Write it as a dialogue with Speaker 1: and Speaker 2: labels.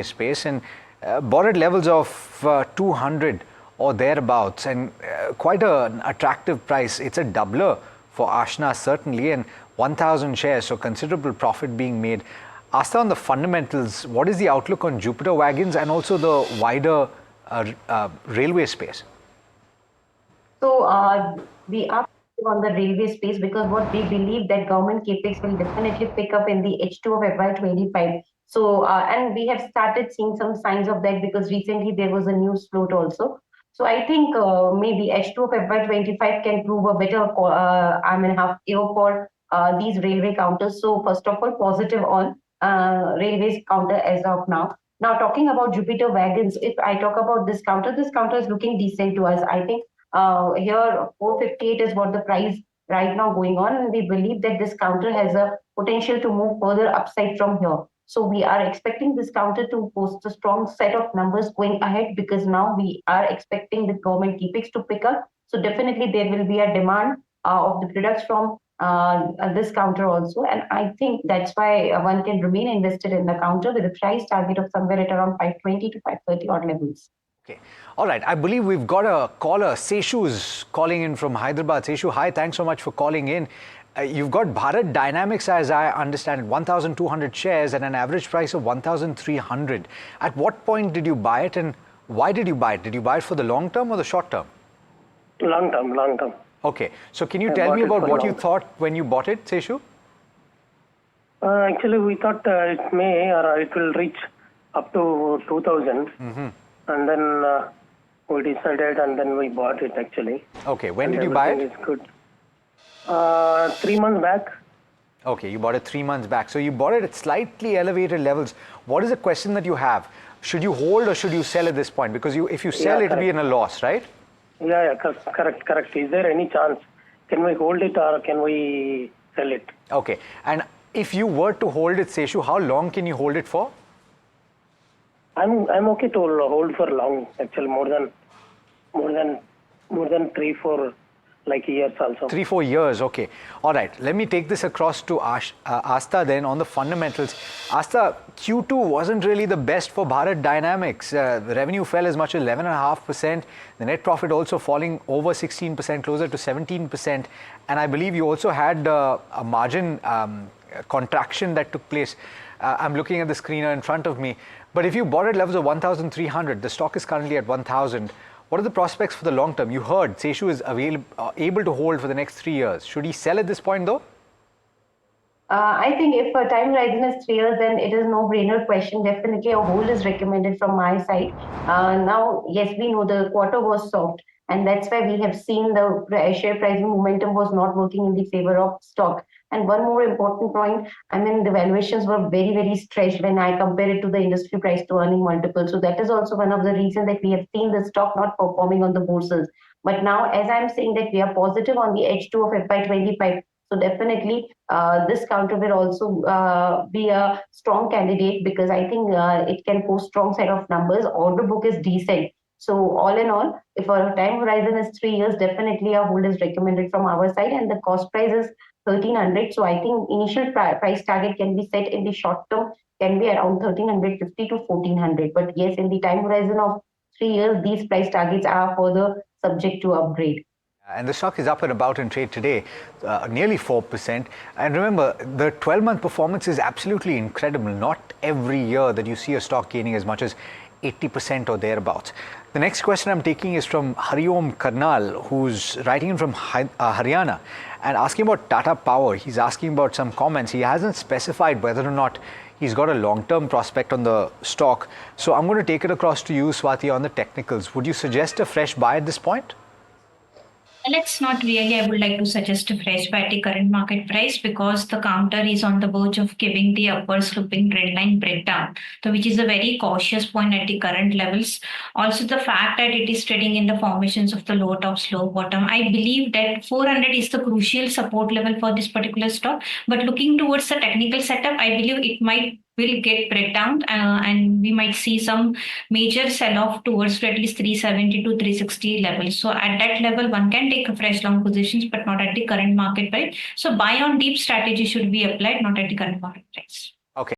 Speaker 1: space and bought at levels of 200 or thereabouts, and quite an attractive price. It's a doubler for Ashna certainly, and 1,000 shares, so considerable profit being made. Asta, on the fundamentals, what is the outlook on Jupiter wagons and also the wider railway space?
Speaker 2: So we are on the railway space because what we believe that government capex will definitely pick up in the H2 of FY25. So and we have started seeing some signs of that because recently there was a news float also. So I think maybe H2 of FY25 can prove a better half year for these railway counters. So first of all, positive on railways counter as of now. Now talking about Jupiter wagons, if I talk about this counter is looking decent to us. I think here 458 is what the price right now going on, and we believe that this counter has a potential to move further upside from here. So we are expecting this counter to post a strong set of numbers going ahead because now we are expecting the government capex to pick up. So definitely there will be a demand of the products from this counter also, and I think that's why one can remain invested in the counter with a price target of somewhere at around 520 to 530 odd levels.
Speaker 1: Okay. All right. I believe we've got a caller. Seshu is calling in from Hyderabad. Seshu, hi. Thanks so much for calling in. You've got Bharat Dynamics, as I understand it, 1,200 shares at an average price of 1,300. At what point did you buy it, and why did you buy it? Did you buy it for the long term or the short term?
Speaker 3: Long term.
Speaker 1: Okay. So can you tell me about what you thought when you bought it, Seshu?
Speaker 3: Actually, we thought it may or it will reach up to 2,000. And then we decided, and then we bought it actually.
Speaker 1: Okay, when did you buy it?
Speaker 3: It's good. 3 months back.
Speaker 1: Okay, you bought it 3 months back. So you bought it at slightly elevated levels. What is the question that you have? Should you hold or should you sell at this point? Because if you sell, it'll be in a loss, right?
Speaker 3: Yeah, correct. Is there any chance? Can we hold it or can we sell it?
Speaker 1: Okay, and if you were to hold it, Seshu, how long can you hold it for?
Speaker 3: I'm okay to hold for long. Actually, more than 3-4 years also.
Speaker 1: 3-4 years. Okay. All right. Let me take this across to Asta then on the fundamentals. Asta, Q2 wasn't really the best for Bharat Dynamics. The revenue fell as much as 11.5%. The net profit also falling over 16%, closer to 17%. And I believe you also had a margin contraction that took place. I'm looking at the screener in front of me. But if you bought at levels of 1,300, the stock is currently at 1,000. What are the prospects for the long term? You heard Seshu is able to hold for the next 3 years. Should he sell at this point though?
Speaker 2: I think if a time horizon is 3 years, then it is no-brainer question. Definitely a hold is recommended from my side. Now, yes, we know the quarter was soft, and that's why we have seen the share price momentum was not working in the favor of stock. And one more important point, the valuations were very, very stretched when I compare it to the industry price to earning multiple. So that is also one of the reasons that we have seen the stock not performing on the bourses. But now, as I'm saying that we are positive on the H2 of FY25, so definitely this counter will also be a strong candidate because I think it can post strong set of numbers. Order book is decent. So all in all, if our time horizon is 3 years, definitely a hold is recommended from our side, and the cost price is 1,300. So I think initial price target can be set in the short term, can be around 1,350 to 1,400. But yes, in the time horizon of 3 years, these price targets are further subject to upgrade.
Speaker 1: And the stock is up and about in trade today, nearly 4%. And remember, the 12-month performance is absolutely incredible. Not every year that you see a stock gaining as much as 80% or thereabouts. The next question I'm taking is from Hariom Karnal, who's writing in from Haryana and asking about Tata Power. He's asking about some comments. He hasn't specified whether or not he's got a long-term prospect on the stock. So I'm going to take it across to you, Swati, on the technicals. Would you suggest a fresh buy at this point?
Speaker 4: Alex, not really. I would like to suggest a fresh buy at the current market price because the counter is on the verge of giving the upward sloping trend line breakdown, so which is a very cautious point at the current levels. Also, the fact that it is trading in the formations of the low top, slow bottom, I believe that 400 is the crucial support level for this particular stock. But looking towards the technical setup, I believe it will get breakdown and we might see some major sell-off towards at least 370 to 360 levels. So at that level, one can take a fresh long positions, but not at the current market price. So buy on deep strategy should be applied, not at the current market price.
Speaker 1: Okay.